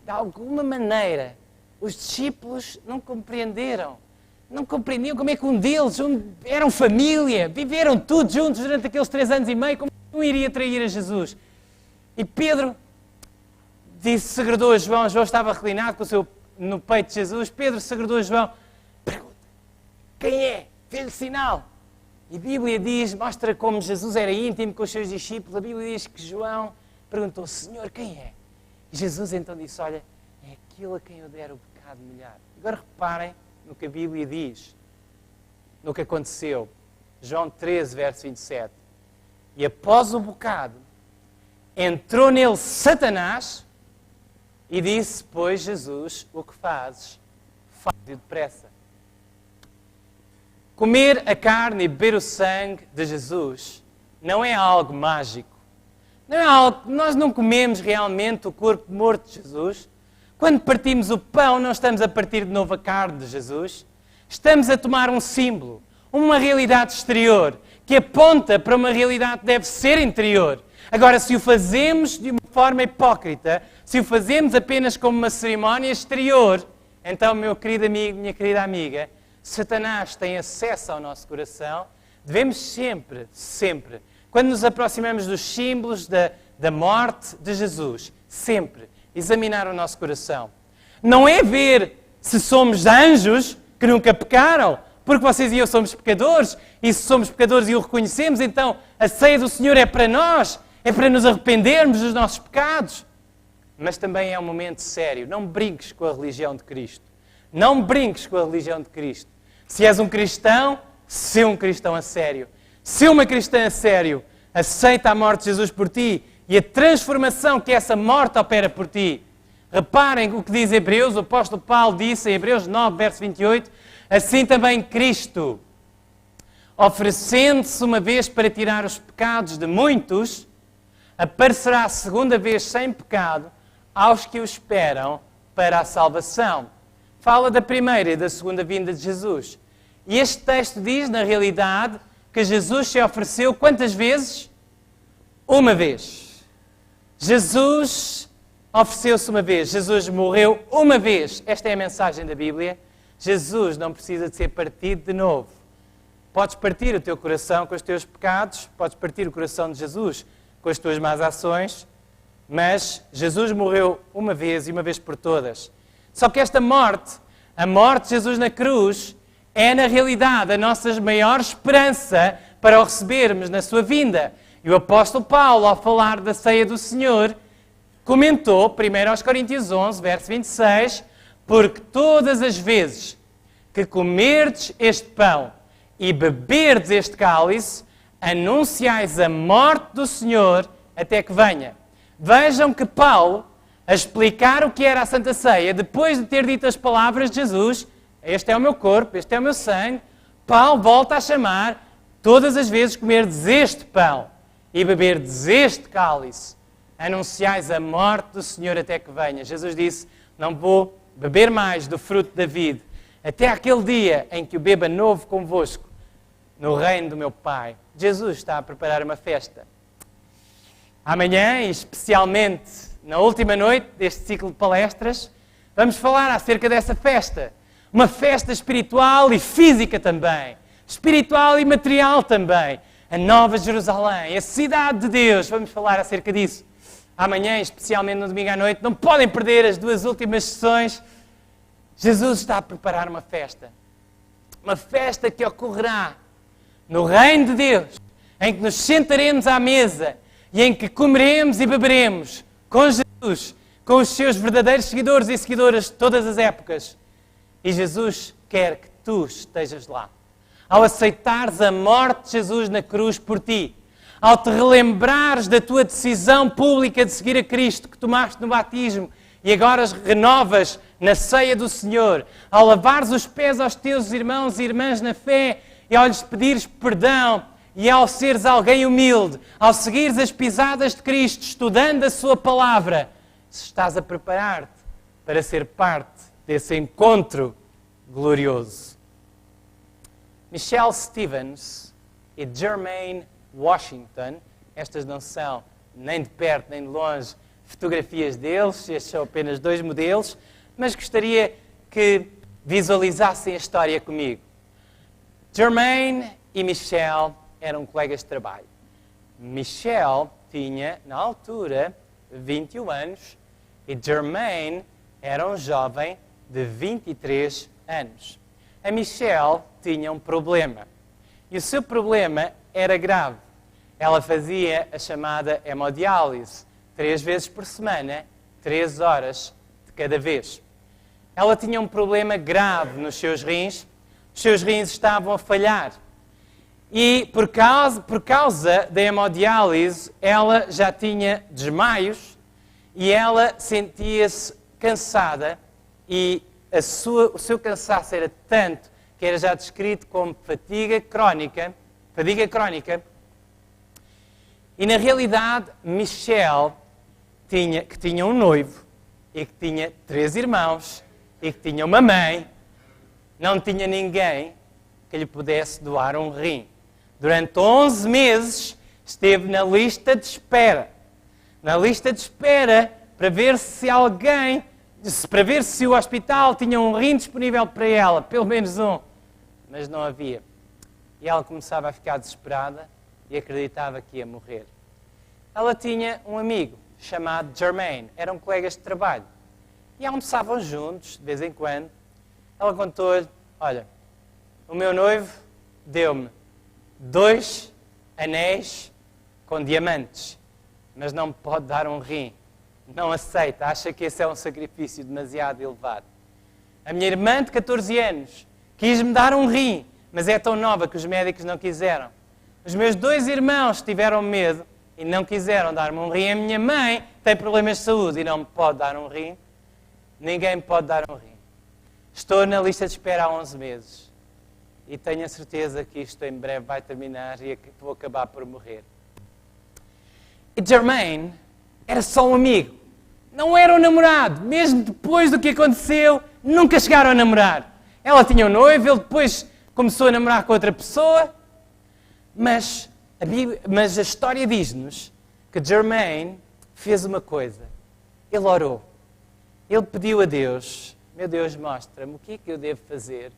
De alguma maneira, os discípulos não compreenderam. Não compreendiam como é que um deles, eram família, viveram tudo juntos durante aqueles 3 anos e meio, como não iria trair a Jesus. E Pedro segredou a João. João estava reclinado no peito de Jesus. Pedro segredou a João. Pergunta, quem é? Fez-lhe sinal. E a Bíblia mostra como Jesus era íntimo com os seus discípulos. A Bíblia diz que João perguntou, Senhor, quem é? E Jesus então disse, olha, é aquele a quem eu der o pecado molhado. Agora reparem no que a Bíblia diz, no que aconteceu. João 13, verso 27. E após o bocado, entrou nele Satanás e disse, pois Jesus, o que fazes, faz-o depressa. Comer a carne e beber o sangue de Jesus não é algo mágico. Não é algo, nós não comemos realmente o corpo morto de Jesus. Quando partimos o pão, não estamos a partir de novo a carne de Jesus. Estamos a tomar um símbolo, uma realidade exterior, que aponta para uma realidade que deve ser interior. Agora, se o fazemos de uma forma hipócrita, se o fazemos apenas como uma cerimónia exterior, então, meu querido amigo, minha querida amiga, Satanás tem acesso ao nosso coração. Devemos sempre, quando nos aproximamos dos símbolos da morte de Jesus, sempre examinar o nosso coração. Não é ver se somos anjos que nunca pecaram, porque vocês e eu somos pecadores, e se somos pecadores e o reconhecemos, então a ceia do Senhor é para nós, é para nos arrependermos dos nossos pecados. Mas também é um momento sério. Não brinques com a religião de Cristo. Não brinques com a religião de Cristo. Se és um cristão, sê um cristão a sério. Se uma cristã a sério aceita a morte de Jesus por ti e a transformação que essa morte opera por ti. Reparem o que diz Hebreus, o apóstolo Paulo disse em Hebreus 9, verso 28, assim também Cristo, oferecendo-se uma vez para tirar os pecados de muitos, aparecerá a segunda vez sem pecado aos que o esperam para a salvação. Fala da primeira e da segunda vinda de Jesus. E este texto diz, na realidade, que Jesus se ofereceu quantas vezes? Uma vez. Jesus ofereceu-se uma vez. Jesus morreu uma vez. Esta é a mensagem da Bíblia. Jesus não precisa de ser partido de novo. Podes partir o teu coração com os teus pecados, podes partir o coração de Jesus com as tuas más ações, mas Jesus morreu uma vez e uma vez por todas. Só que esta morte, a morte de Jesus na cruz, é na realidade a nossa maior esperança para o recebermos na sua vinda. E o apóstolo Paulo, ao falar da ceia do Senhor, comentou, 1 Coríntios 11, verso 26, porque todas as vezes que comerdes este pão e beberdes este cálice, anunciais a morte do Senhor até que venha. Vejam que Paulo, a explicar o que era a Santa Ceia, depois de ter dito as palavras de Jesus, este é o meu corpo, este é o meu sangue, Paulo volta a chamar, todas as vezes comerdes este pão e beberdes este cálice, anunciais a morte do Senhor até que venha. Jesus disse, não vou beber mais do fruto da vide, até aquele dia em que o beba novo convosco, no reino do meu Pai. Jesus está a preparar uma festa. Amanhã, e especialmente na última noite deste ciclo de palestras, vamos falar acerca dessa festa. Uma festa espiritual e física também. Espiritual e material também. A Nova Jerusalém, a cidade de Deus. Vamos falar acerca disso. Amanhã, especialmente no domingo à noite, não podem perder as duas últimas sessões. Jesus está a preparar uma festa. Uma festa que ocorrerá no reino de Deus, em que nos sentaremos à mesa e em que comeremos e beberemos com Jesus, com os seus verdadeiros seguidores e seguidoras de todas as épocas. E Jesus quer que tu estejas lá. Ao aceitares a morte de Jesus na cruz por ti, ao te relembrares da tua decisão pública de seguir a Cristo que tomaste no batismo e agora renovas na ceia do Senhor, ao lavares os pés aos teus irmãos e irmãs na fé e ao lhes pedires perdão e ao seres alguém humilde, ao seguires as pisadas de Cristo, estudando a sua palavra, se estás a preparar-te para ser parte desse encontro glorioso. Michelle Stevens e Jermaine Washington, estas não são nem de perto nem de longe fotografias deles, estes são apenas dois modelos, mas gostaria que visualizassem a história comigo. Jermaine e Michelle eram colegas de trabalho. Michelle tinha, na altura, 21 anos e Jermaine era um jovem de 23 anos. A Michelle tinha um problema. E o seu problema era grave. Ela fazia a chamada hemodiálise 3 vezes por semana, 3 horas de cada vez. Ela tinha um problema grave nos seus rins. Os seus rins estavam a falhar. E por causa da hemodiálise, ela já tinha desmaios e ela sentia-se cansada e o seu cansaço era tanto que era já descrito como fadiga crónica. E na realidade, Michelle que tinha um noivo e que tinha 3 irmãos e que tinha uma mãe, não tinha ninguém que lhe pudesse doar um rim. Durante 11 meses esteve na lista de espera. Na lista de espera para ver se o hospital tinha um rim disponível para ela, pelo menos um. Mas não havia. E ela começava a ficar desesperada e acreditava que ia morrer. Ela tinha um amigo chamado Jermaine. Eram colegas de trabalho. E almoçavam juntos, de vez em quando. Ela contou-lhe, olha, o meu noivo deu-me 2 anéis com diamantes, mas não me pode dar um rim. Não aceita, acha que esse é um sacrifício demasiado elevado. A minha irmã de 14 anos quis-me dar um rim, mas é tão nova que os médicos não quiseram. Os meus 2 irmãos tiveram medo e não quiseram dar-me um rim. A minha mãe tem problemas de saúde e não me pode dar um rim. Ninguém me pode dar um rim. Estou na lista de espera há 11 meses. E tenho a certeza que isto em breve vai terminar e vou acabar por morrer. E Jermaine era só um amigo. Não era um namorado. Mesmo depois do que aconteceu, nunca chegaram a namorar. Ela tinha um noivo, ele depois começou a namorar com outra pessoa. Mas a história diz-nos que Jermaine fez uma coisa. Ele orou. Ele pediu a Deus, meu Deus, mostra-me o que é que eu devo fazer.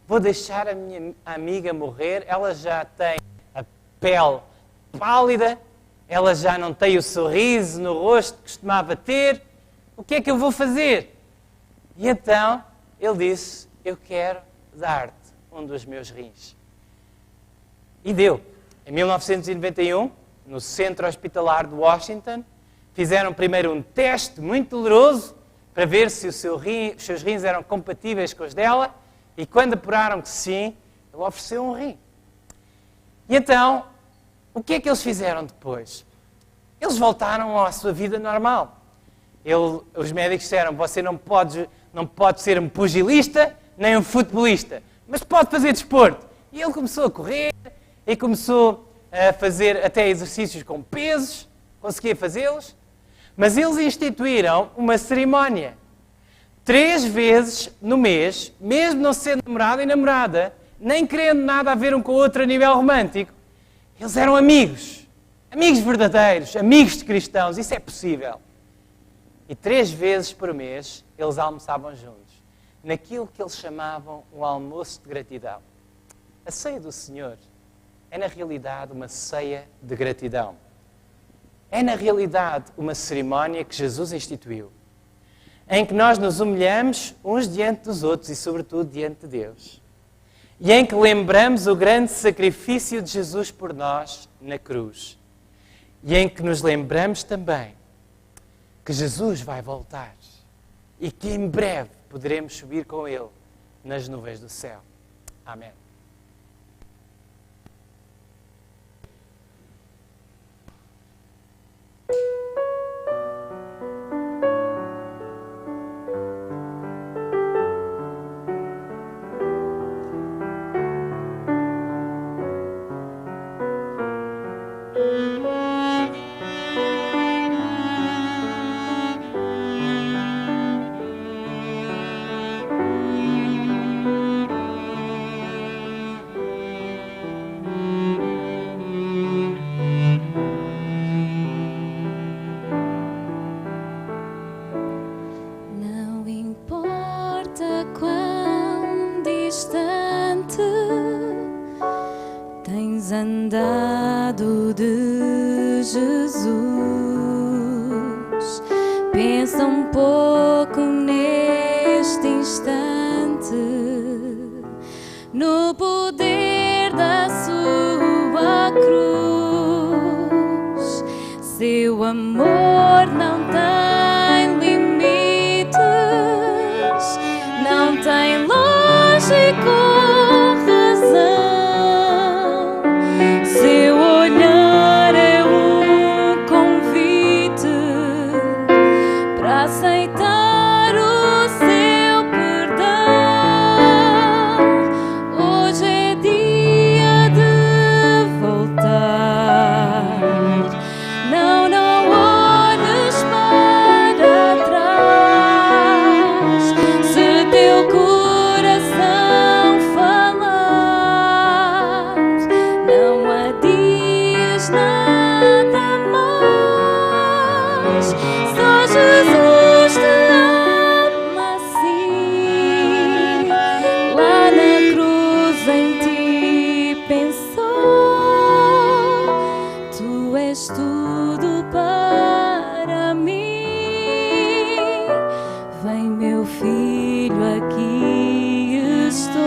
Vou deixar a minha amiga morrer, ela já tem a pele pálida, ela já não tem o sorriso no rosto que costumava ter. O que é que eu vou fazer? E então ele disse, eu quero dar-te um dos meus rins. E deu. Em 1991, no Centro Hospitalar de Washington, fizeram primeiro um teste muito doloroso para ver se os seus rins eram compatíveis com os dela. E quando apuraram que sim, ele ofereceu um rim. E então, o que é que eles fizeram depois? Eles voltaram à sua vida normal. Os médicos disseram, você não pode ser um pugilista, nem um futebolista, mas pode fazer desporto. E ele começou a correr, e começou a fazer até exercícios com pesos, conseguia fazê-los. Mas eles instituíram uma cerimónia. 3 vezes no mês, mesmo não sendo namorado e namorada, nem querendo nada a ver um com o outro a nível romântico, eles eram amigos. Amigos verdadeiros, amigos de cristãos, isso é possível. E 3 vezes por mês eles almoçavam juntos, naquilo que eles chamavam um almoço de gratidão. A ceia do Senhor é na realidade uma ceia de gratidão. É na realidade uma cerimónia que Jesus instituiu, em que nós nos humilhamos uns diante dos outros e, sobretudo, diante de Deus. E em que lembramos o grande sacrifício de Jesus por nós na cruz. E em que nos lembramos também que Jesus vai voltar e que em breve poderemos subir com Ele nas nuvens do céu. Amém. Tens andado de Jesus. Pensa um pouco neste instante no poder da sua cruz. Seu amor não tem limites, não tem lógico. Seu olhar é um convite para aceitar o seu perdão. Hoje é dia de voltar. Não, não olhes para trás. Se teu coração falar, não adies nada mais. Só Jesus te ama assim. Lá na cruz em ti pensou. Tu és tudo para mim. Vem, meu filho, aqui estou.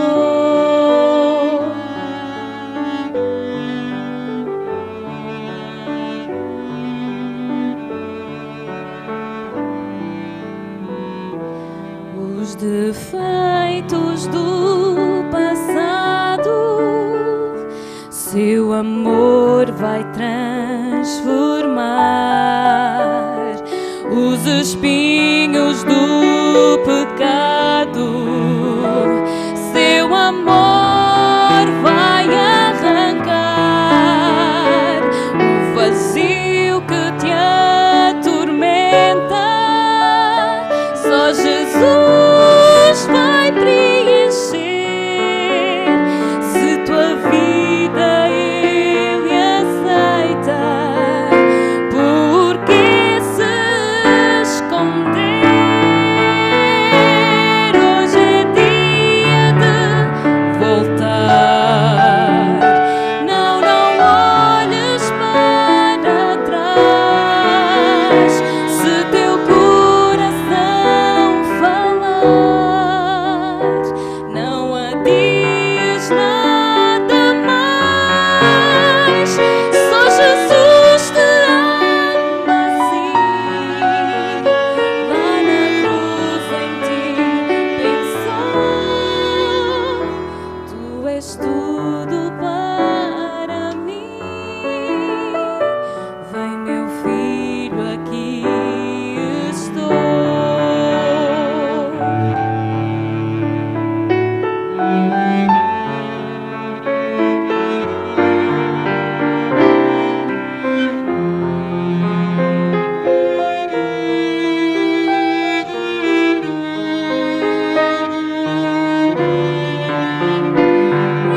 Os defeitos do passado, seu amor vai transformar. Os espinhos do pecado, seu amor vai arrancar. O vazio que te atormenta, só Jesus vai preencher. Se tua vida Ele aceita, por que se esconder? Hoje é dia de voltar. Não, não olhes para trás. Se teu coração falar, não adies nada mais. Só Jesus te ama assim. Lá na cruz em ti pensou. Tu és tudo para mim. Vem, meu filho, aqui estou.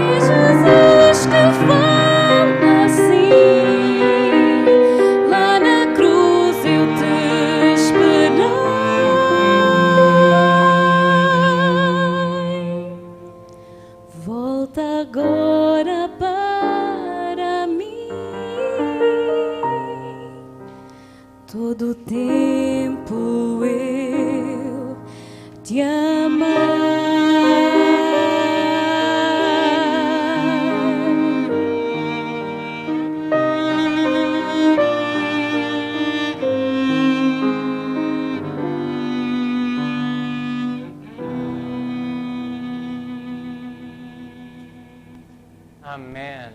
É Jesus que fala assim. Lá na cruz eu te esperei. Volta agora para mim. Todo o tempo eu te Amém.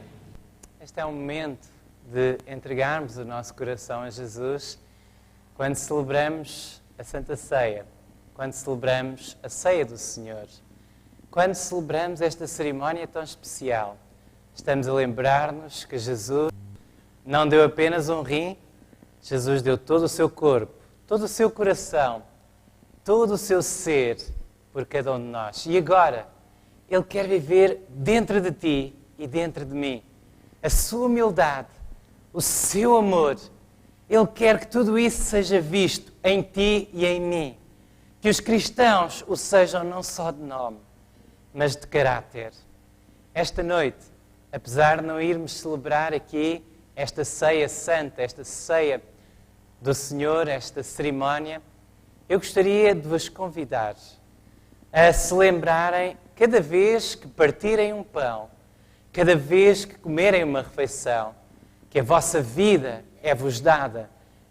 Este é o momento de entregarmos o nosso coração a Jesus quando celebramos a Santa Ceia, quando celebramos a Ceia do Senhor, quando celebramos esta cerimónia tão especial. Estamos a lembrar-nos que Jesus não deu apenas um rim, Jesus deu todo o seu corpo, todo o seu coração, todo o seu ser por cada um de nós. E agora, Ele quer viver dentro de ti e dentro de mim. A sua humildade, o seu amor. Ele quer que tudo isso seja visto em ti e em mim. Que os cristãos o sejam não só de nome, mas de caráter. Esta noite, apesar de não irmos celebrar aqui esta ceia santa, esta ceia do Senhor, esta cerimónia, eu gostaria de vos convidar a se lembrarem, cada vez que partirem um pão, cada vez que comerem uma refeição, que a vossa vida é-vos dada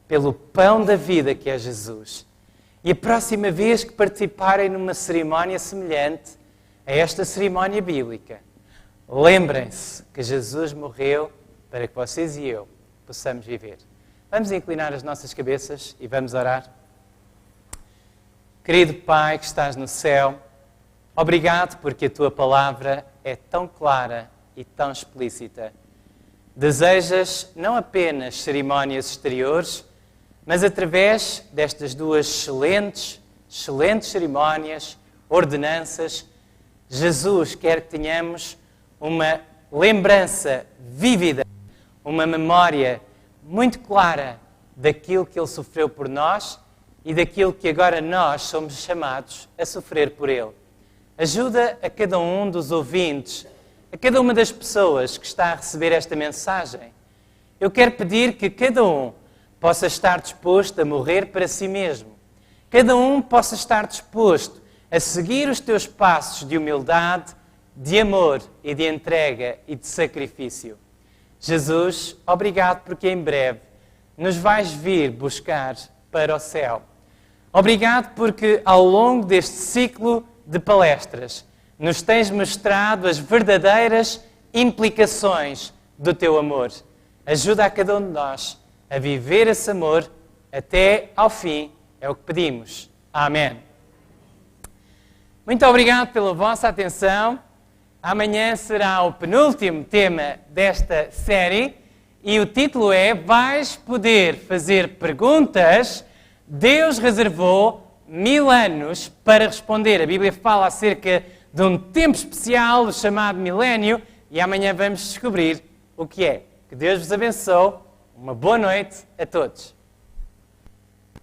pelo pão da vida que é Jesus. E a próxima vez que participarem numa cerimónia semelhante a esta cerimónia bíblica, lembrem-se que Jesus morreu para que vocês e eu possamos viver. Vamos inclinar as nossas cabeças e vamos orar. Querido Pai que estás no céu, obrigado porque a Tua palavra é tão clara e tão explícita. Desejas não apenas cerimónias exteriores, mas através destas duas excelentes cerimónias, ordenanças, Jesus quer que tenhamos uma lembrança vívida, uma memória muito clara daquilo que Ele sofreu por nós e daquilo que agora nós somos chamados a sofrer por Ele. Ajuda a cada um dos ouvintes, a cada uma das pessoas que está a receber esta mensagem. Eu quero pedir que cada um possa estar disposto a morrer para si mesmo. Cada um possa estar disposto a seguir os teus passos de humildade, de amor e de entrega e de sacrifício. Jesus, obrigado porque em breve nos vais vir buscar para o céu. Obrigado porque ao longo deste ciclo de palestras nos tens mostrado as verdadeiras implicações do teu amor. Ajuda a cada um de nós a viver esse amor até ao fim, é o que pedimos. Amém. Muito obrigado pela vossa atenção. Amanhã será o penúltimo tema desta série e o título é Vais poder fazer perguntas. Deus reservou 1000 anos para responder. A Bíblia fala acerca de um tempo especial chamado milénio e amanhã vamos descobrir o que é. Que Deus vos abençoe. Uma boa noite a todos.